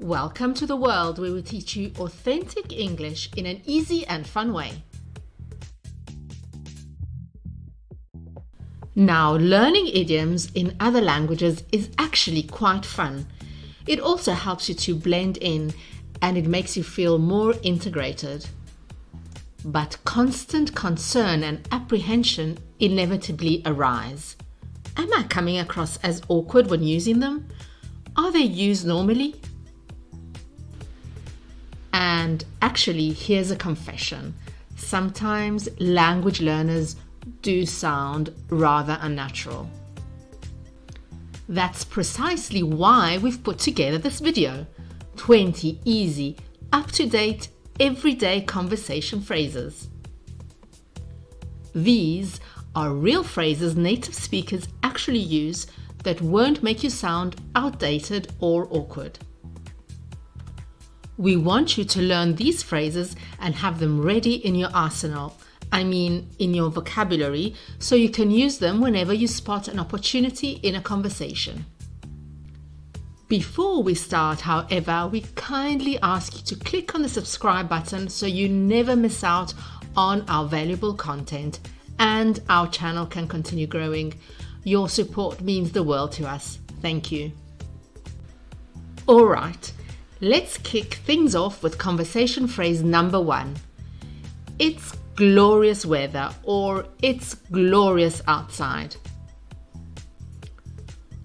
Welcome to the world where we teach you authentic English in an easy and fun way. Now, learning idioms in other languages is actually quite fun. It also helps you to blend in and it makes you feel more integrated. But constant concern and apprehension inevitably arise. Am I coming across as awkward when using them? Are they used normally? And actually, here's a confession. Sometimes language learners do sound rather unnatural. That's precisely why we've put together this video. 20 easy, up-to-date, everyday conversation phrases. These are real phrases native speakers actually use that won't make you sound outdated or awkward. We want you to learn these phrases and have them ready in your arsenal, in your vocabulary, so you can use them whenever you spot an opportunity in a conversation. Before we start, however, we kindly ask you to click on the subscribe button so you never miss out on our valuable content and our channel can continue growing. Your support means the world to us. Thank you. All right. Let's kick things off with conversation phrase number 1. It's glorious weather, or it's glorious outside.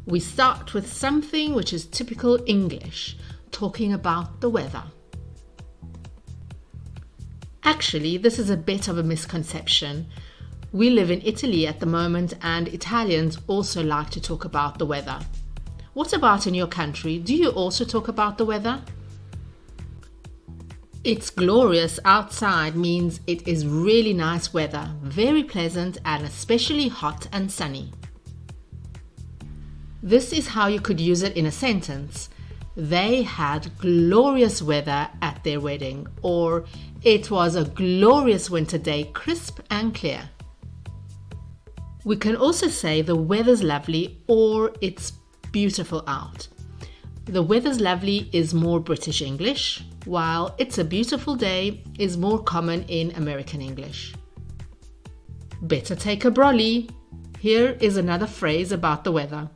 We start with something which is typical English, talking about the weather. Actually, this is a bit of a misconception. We live in Italy at the moment and Italians also like to talk about the weather. What about in your country? Do you also talk about the weather? It's glorious outside means it is really nice weather, very pleasant and especially hot and sunny. This is how you could use it in a sentence. They had glorious weather at their wedding, or it was a glorious winter day, crisp and clear. We can also say the weather's lovely or it's beautiful out. The weather's lovely is more British English, while it's a beautiful day is more common in American English. Better take a brolly. Here is another phrase about the weather.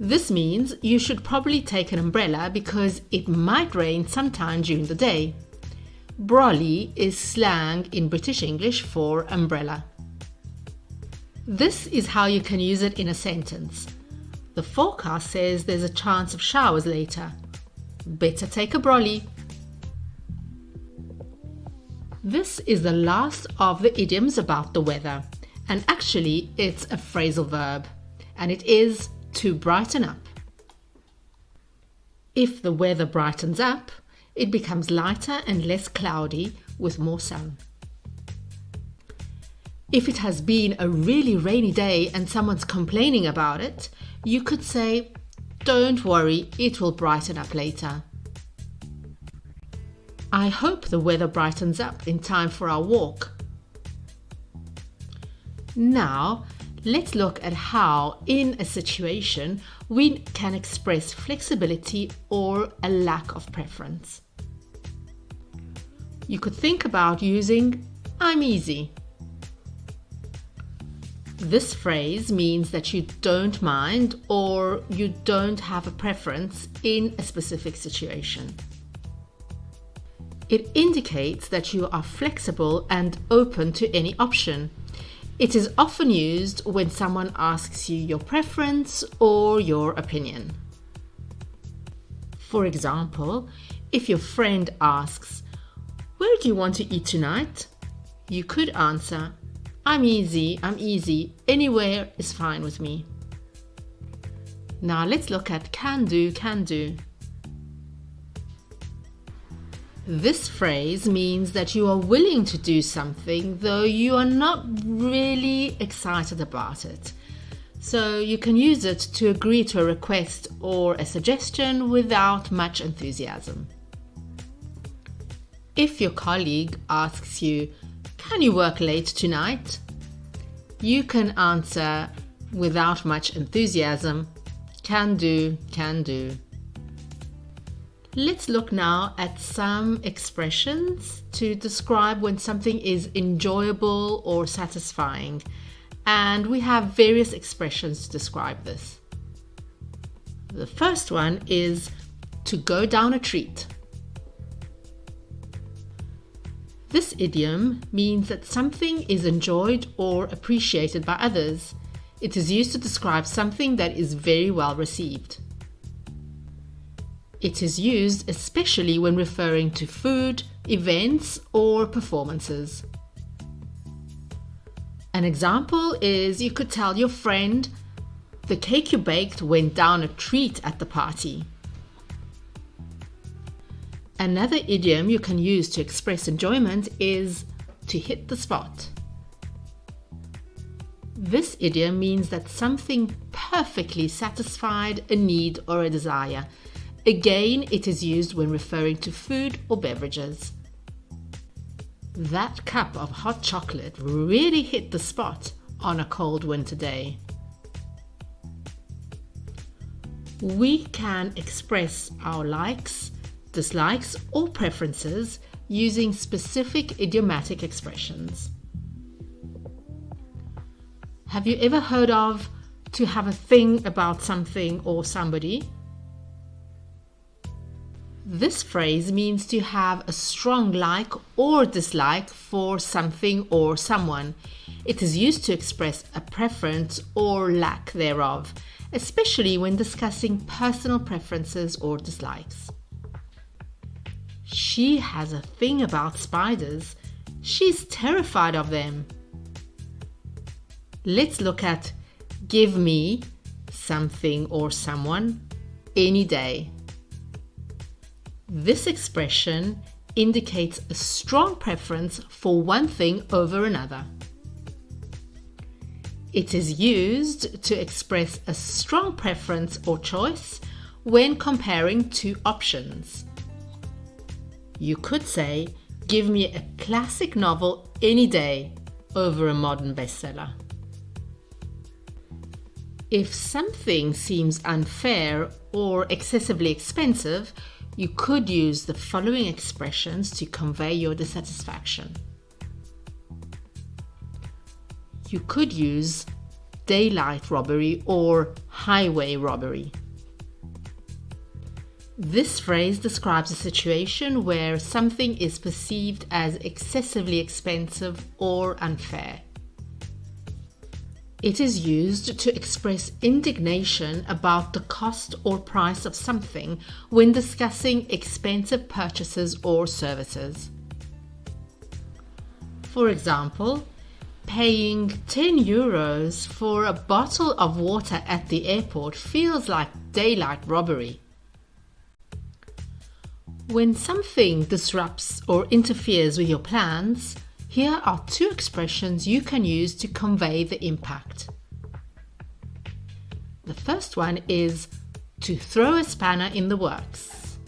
This means you should probably take an umbrella because it might rain sometime during the day. Brolly is slang in British English for umbrella. This is how you can use it in a sentence. The forecast says there's a chance of showers later. Better take a brolly. This is the last of the idioms about the weather, and actually it's a phrasal verb, and it is to brighten up. If the weather brightens up, it becomes lighter and less cloudy with more sun. If it has been a really rainy day and someone's complaining about it, you could say, "Don't worry, it will brighten up later." I hope the weather brightens up in time for our walk. Now, let's look at how, in a situation, we can express flexibility or a lack of preference. You could think about using "I'm easy." This phrase means that you don't mind or you don't have a preference in a specific situation. It indicates that you are flexible and open to any option. It is often used when someone asks you your preference or your opinion. For example, if your friend asks, "Where do you want to eat tonight?" you could answer, I'm easy, anywhere is fine with me." Now let's look at can do. This phrase means that you are willing to do something, though you are not really excited about it. So you can use it to agree to a request or a suggestion without much enthusiasm. If your colleague asks you, "Can you work late tonight?" you can answer without much enthusiasm, "Can do." Let's look now at some expressions to describe when something is enjoyable or satisfying. And we have various expressions to describe this. The first one is to go down a treat. This idiom means that something is enjoyed or appreciated by others. It is used to describe something that is very well received. It is used especially when referring to food, events, or performances. An example is you could tell your friend, "The cake you baked went down a treat at the party." Another idiom you can use to express enjoyment is to hit the spot. This idiom means that something perfectly satisfied a need or a desire. Again, it is used when referring to food or beverages. That cup of hot chocolate really hit the spot on a cold winter day. We can express our likes, dislikes, or preferences using specific idiomatic expressions. Have you ever heard of to have a thing about something or somebody? This phrase means to have a strong like or dislike for something or someone. It is used to express a preference or lack thereof, especially when discussing personal preferences or dislikes. She has a thing about spiders. She's terrified of them. Let's look at give me something or someone any day. This expression indicates a strong preference for one thing over another. It is used to express a strong preference or choice when comparing two options. You could say, "Give me a classic novel any day over a modern bestseller." If something seems unfair or excessively expensive, you could use the following expressions to convey your dissatisfaction. You could use daylight robbery or highway robbery. This phrase describes a situation where something is perceived as excessively expensive or unfair. It is used to express indignation about the cost or price of something when discussing expensive purchases or services. For example, paying €10 for a bottle of water at the airport feels like daylight robbery. When something disrupts or interferes with your plans, here are two expressions you can use to convey the impact. The first one is to throw a spanner in the works.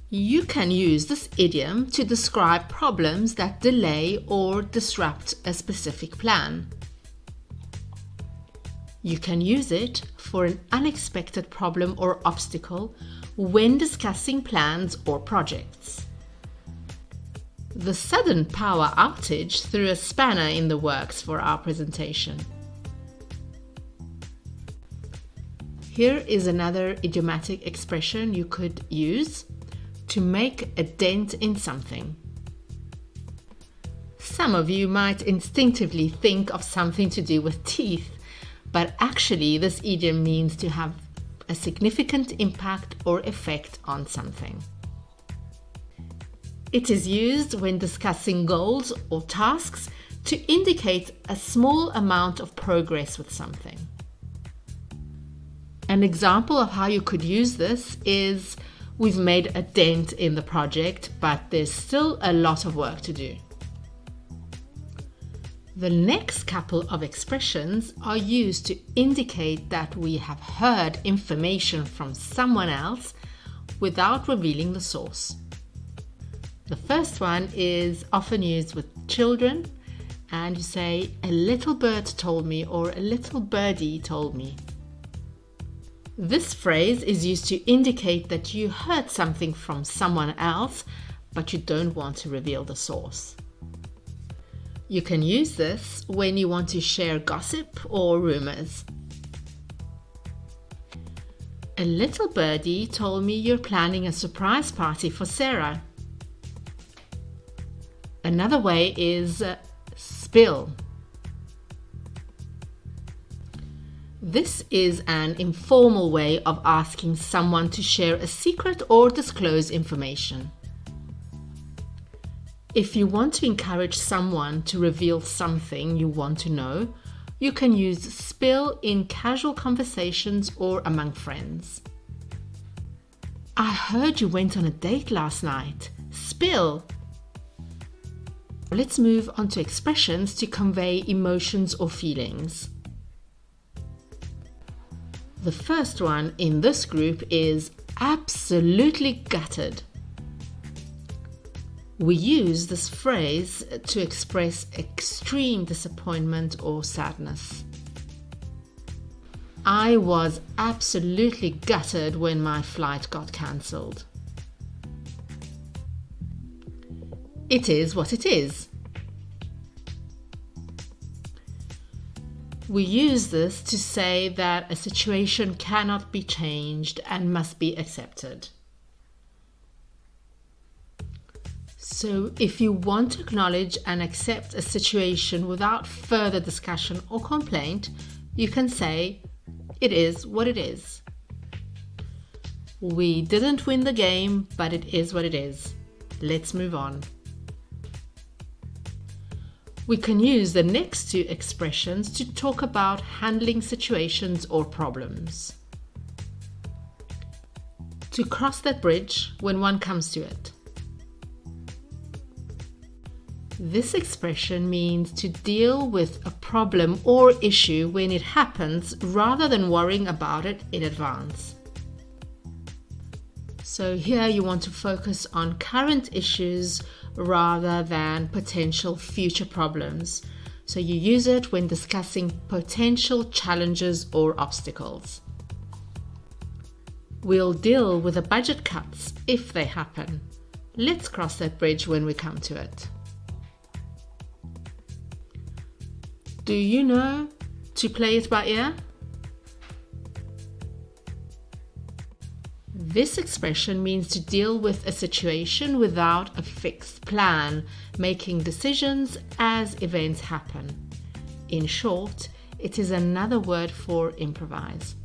You can use this idiom to describe problems that delay or disrupt a specific plan. You can use it for an unexpected problem or obstacle when discussing plans or projects. The sudden power outage threw a spanner in the works for our presentation. Here is another idiomatic expression you could use: to make a dent in something. Some of you might instinctively think of something to do with teeth, but actually this idiom means to have a significant impact or effect on something. It is used when discussing goals or tasks to indicate a small amount of progress with something. An example of how you could use this is, "We've made a dent in the project, but there's still a lot of work to do." The next couple of expressions are used to indicate that we have heard information from someone else without revealing the source. The first one is often used with children, and you say, "A little bird told me," or "A little birdie told me." This phrase is used to indicate that you heard something from someone else, but you don't want to reveal the source. You can use this when you want to share gossip or rumors. A little birdie told me you're planning a surprise party for Sarah. Another way is spill. This is an informal way of asking someone to share a secret or disclose information. If you want to encourage someone to reveal something you want to know, you can use spill in casual conversations or among friends. I heard you went on a date last night. Spill. Let's move on to expressions to convey emotions or feelings. The first one in this group is absolutely gutted. We use this phrase to express extreme disappointment or sadness. I was absolutely gutted when my flight got cancelled. It is what it is. We use this to say that a situation cannot be changed and must be accepted. So if you want to acknowledge and accept a situation without further discussion or complaint, you can say, "It is what it is." We didn't win the game, but it is what it is. Let's move on. We can use the next two expressions to talk about handling situations or problems. To cross that bridge when one comes to it. This expression means to deal with a problem or issue when it happens rather than worrying about it in advance. So here you want to focus on current issues rather than potential future problems. So you use it when discussing potential challenges or obstacles. We'll deal with the budget cuts if they happen. Let's cross that bridge when we come to it. Do you know to play it by ear? This expression means to deal with a situation without a fixed plan, making decisions as events happen. In short, it is another word for improvise.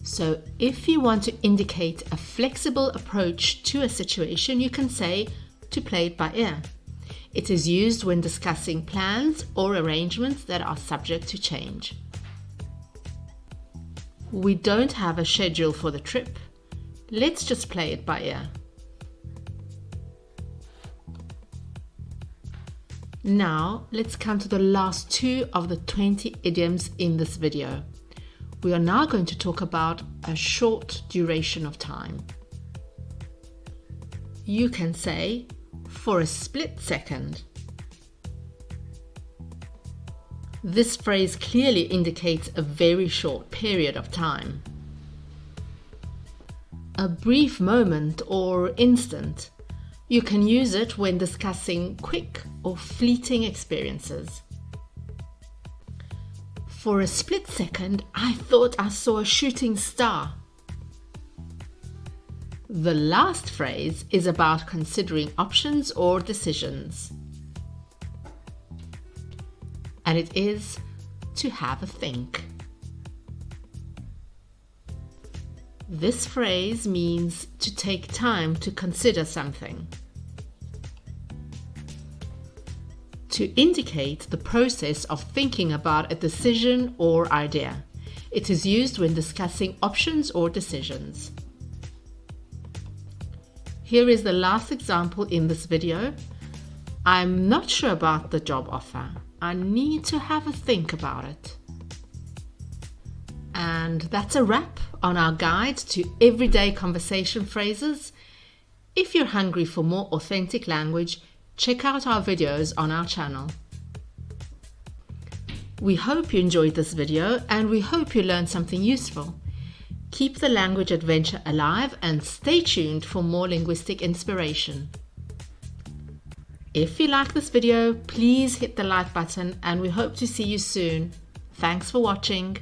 So if you want to indicate a flexible approach to a situation, you can say to play it by ear. It is used when discussing plans or arrangements that are subject to change. We don't have a schedule for the trip. Let's just play it by ear. Now, let's come to the last two of the 20 idioms in this video. We are now going to talk about a short duration of time. You can say, for a split second. This phrase clearly indicates a very short period of time. A brief moment or instant. You can use it when discussing quick or fleeting experiences. For a split second, I thought I saw a shooting star. The last phrase is about considering options or decisions. And it is to have a think. This phrase means to take time to consider something. To indicate the process of thinking about a decision or idea. It is used when discussing options or decisions. Here is the last example in this video. I'm not sure about the job offer. I need to have a think about it. And that's a wrap on our guide to everyday conversation phrases. If you're hungry for more authentic language, check out our videos on our channel. We hope you enjoyed this video and we hope you learned something useful. Keep the language adventure alive and stay tuned for more linguistic inspiration. If you like this video, please hit the like button and we hope to see you soon. Thanks for watching.